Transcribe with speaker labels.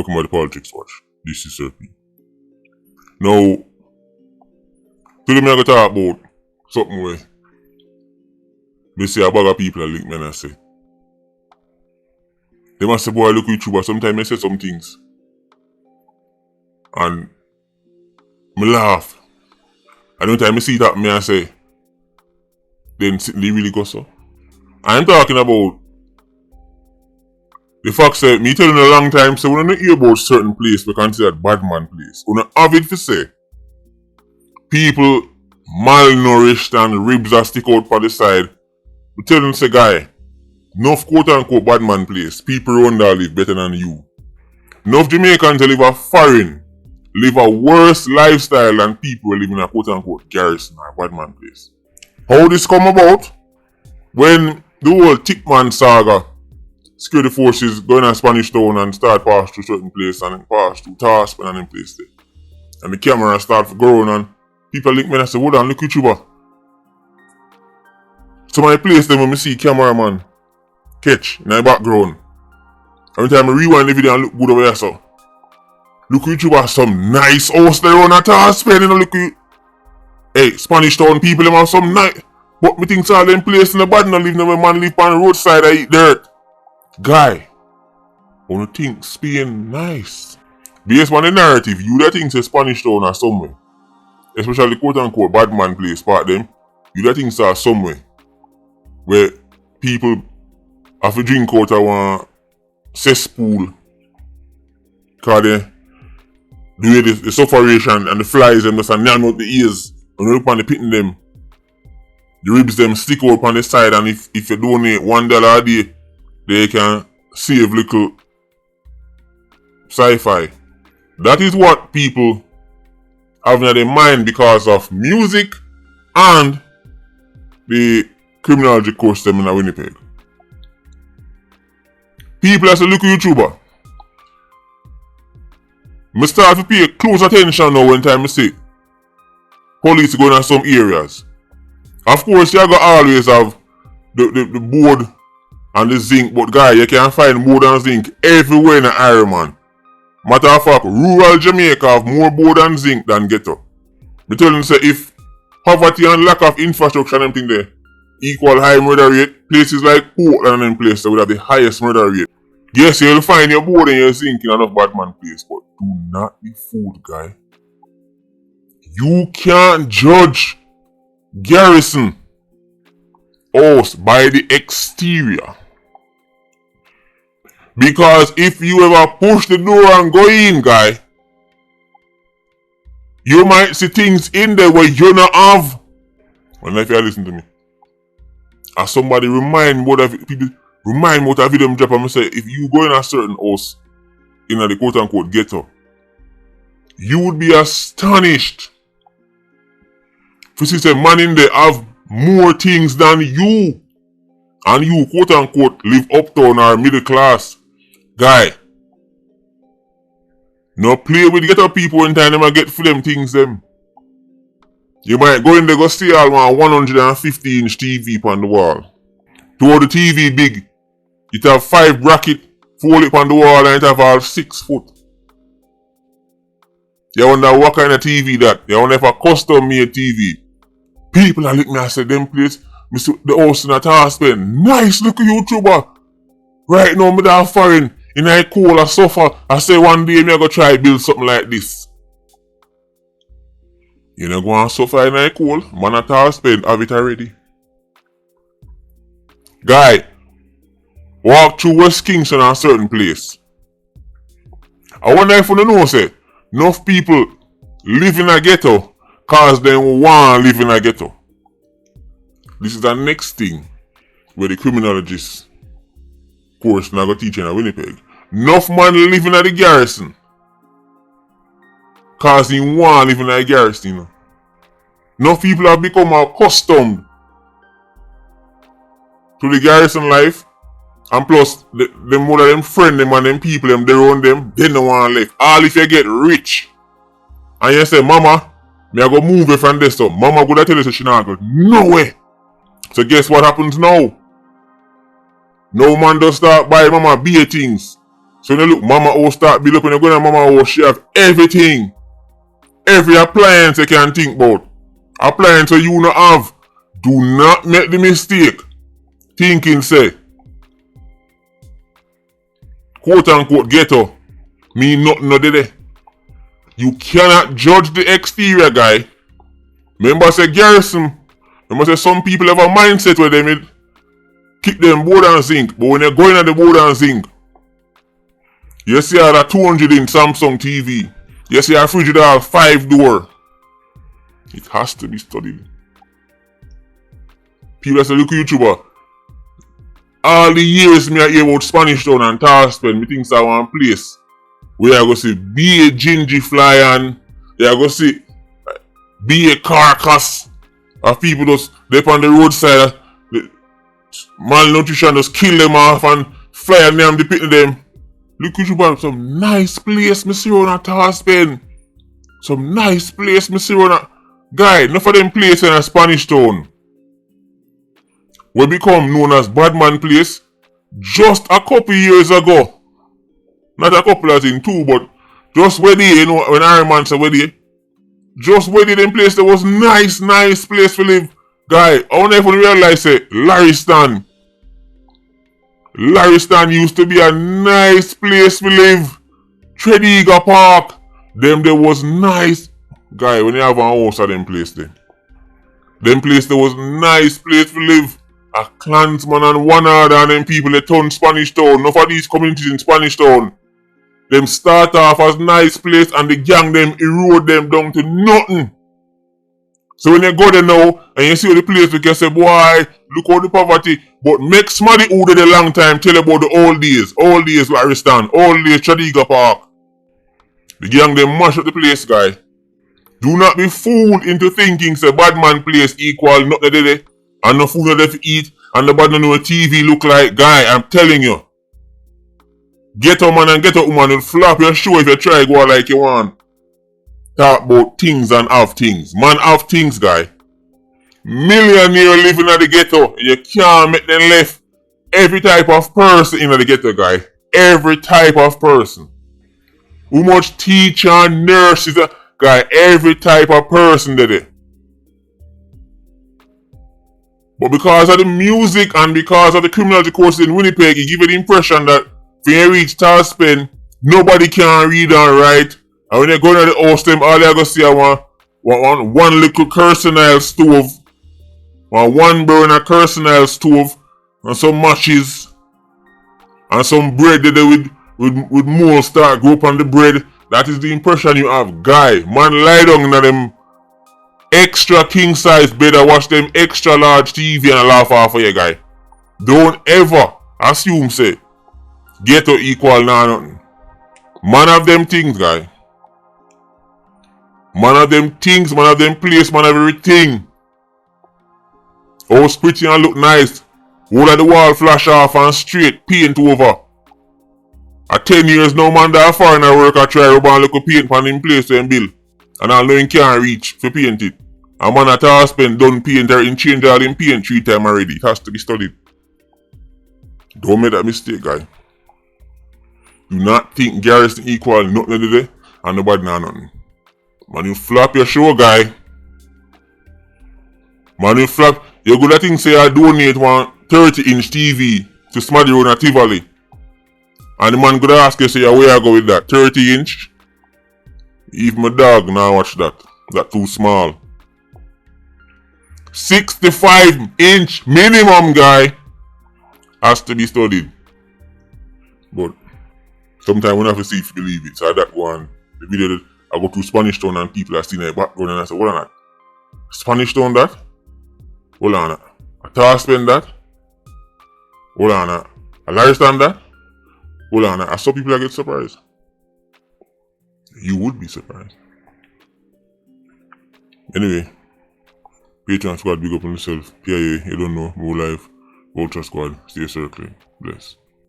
Speaker 1: Welcome to the Politricks Watch. This is Sir P. Now, today I'm going to talk about something where they say a bag of people that link me and I say. They must say, boy, look at you, but sometimes I say some things. And I laugh. And every time I see that, I say, then they really go so. I'm talking about the fact that me telling a long time, so when I hear about certain place, we consider bad man place. When I have it to say, people malnourished and ribs are stick out for the side. We tell them, say, guy, enough quote unquote bad man place, people around there live better than you. Enough Jamaicans live a foreign, live a worse lifestyle than people who live in a quote unquote Garrison or bad man place. How this come about? When the whole Tickman saga, security forces going on Spanish Town and start pass through certain place and pass through Tasman and in place there. And the camera start growing and people link me and I say, hold on, look at you, bro. So my place them when I see cameraman catch in the background. Every time I rewind the video and look good over there, so. Look at you, bro, some nice house there on a Tasman, you know, look at you. Hey, Spanish Town people them have some nice, but me think all them place in the bad and live no man live on the roadside and eat dirt. Guy, wanna think Spain nice. Based on the narrative, you that think say Spanish Town or somewhere. Especially quote unquote bad man place part them. You that think say somewhere where people have to drink out of one cesspool. Cause the way the suffocation and the flies them just a nyan out the ears. When you look on the pitting them, the ribs them stick out on the side and if you donate $1 a day, they can save little sci-fi. That is what people have in their mind because of music and the criminology course them in Winnipeg. People as a look at YouTuber. I start to pay close attention now when time I see police going in some areas. Of course, you gotta always have the board and the zinc, but guy, you can find board and zinc everywhere in the area, man. Matter of fact, rural Jamaica have more board and zinc than Ghetto. Me tell them say if poverty and lack of infrastructure and everything there equal high murder rate, places like Portland and them places would have the highest murder rate. Yes, you'll find your board and your zinc in enough bad man place, but do not be fooled, guy. You can't judge Garrison house by the exterior. Because if you ever push the door and go in, guy, you might see things in there where you not have. Well, if you listen to me. As somebody remind me what a video drop and say if you go in a certain house in the quote unquote ghetto, you would be astonished. If you say man in there have more things than you, and you quote unquote live uptown or middle class, guy, no play with ghetto people when time them get for them things them. You might go in there go see all one 150-inch TV on the wall. Toward the TV big, it have 5 bracket, 4 up on the wall and it have all 6 foot. You wonder what kind of TV that? You wonder if a custom made TV. People are looking at say them place, the house in a Tasman. Nice looking YouTuber. Right now, me da foreign. In a cool I suffer. I say one day me I go try build something like this. You know go and suffer in a cool. Man a Tasman have it already. Guy, walk through West Kingston in a certain place. I wonder if you know say enough people live in a ghetto cause they want to live in a ghetto. This is the next thing where the criminologist course now go teaching at Winnipeg. Enough man living at the Garrison cause he want to live in a Garrison, you know. Enough people have become accustomed to the Garrison life, and plus the more of them friend them and them people them they around them, they don't want to live. All if you get rich and you say, mama, me I go move it from this, so mama go tell you so she not go. No way. So guess what happens now? No man does start buy mama beer things. So when you look, mama house start build up, when you go to mama house, she have everything. Every appliance you can think about. Appliance you not have. Do not make the mistake thinking say, quote unquote ghetto, mean nothing no there. You cannot judge the exterior, guy. Remember say Garrison. Remember say some people have a mindset where they kick them board and zinc. But when they're going at the board and zinc, you see how that 200 in Samsung TV. You see a fridge that has 5 doors. It has to be studied. People say, look at YouTuber. All the years me I hear about Spanish Town and Tarspen, me think I one place where I go see be a gingy fly and I go see be a carcass of people just they on the roadside. The malnutrition just kill them off and fly and them the pit them. Look at YouTuber, some nice place me see around Tarspen. Some nice place me see around. Guy, enough of them places in a Spanish Town will become known as Badman Place just a couple years ago. Not a couple as in 2, but just where they, you know, when Iron Man said where they, just where they them place there was nice place to live. Guy, I wonder if you realize it, Larriston used to be a nice place to live. Tredegar Park, them there was nice. Guy, when you have a house at them place there. Them place there was nice place to live. A clansman and one other and them people they turn Spanish Town. Enough of these communities in Spanish Town. Them start off as nice place and the gang them erode them down to nothing. So when you go there now and you see the place you can say, boy, look all the poverty. But make somebody who did a long time tell about the old days where I stand, old days Tredegar Park. The gang them mash up the place, guy. Do not be fooled into thinking say bad man place equal nothing there. And no food left to eat, and the bad man know TV look like. Guy, I'm telling you. Ghetto man and ghetto woman will flap your show if you try go like you want. Talk about things and have things. Man have things, guy. Millionaire living in the ghetto, and you can't make them left. Every type of person in the ghetto, guy. Every type of person. How much teacher and nurses, guy, every type of person there. But because of the music and because of the criminology courses in Winnipeg, it give you the impression that when you reach Tarspen, nobody can read and write. And when you go to the house, them all you go see one little Kersenile stove, one burner Kersenile stove, and some matches, and some bread there with mold start grow up on the bread. That is the impression you have. Guy, man lie down in them extra king size bed and watch them extra large TV and laugh off of you, guy. Don't ever assume say ghetto equal nothing. Man have them things, guy. Man have them things, man have them place, man have everything. House pretty and look nice. Whole of the wall flash off and straight paint over. At 10 years now man that foreigner work I try rub and look a paint pan in place to him bill. And I know he can't reach for paint it. A man at Tarspen done paint or in change all in paint 3 times already. It has to be studied. Don't make that mistake, guy. Do not think Garrison equal nothing today and nobody know nothing. Man, you flap your show, guy. Man, you flap. You good at thing say I donate one 30-inch TV to Smaddy Road at Tivoli. And the man could ask you, say, where I go with that? 30-inch? Even my dog now watch that. That too small. 65-inch minimum, guy. Has to be studied. But sometimes we have to see if you believe it. So I that one. The video that I go to Spanish Town and people are seeing the background and I say, hold on that. Spanish Town that? Hold on that. A Tarspen that? Hold on that. A Larriston that? Hold on that. I saw people that get surprised. You would be surprised. Anyway, Patreon squad, big up on yourself. PIA, you don't know, more live. Ultra squad, stay circling. Bless.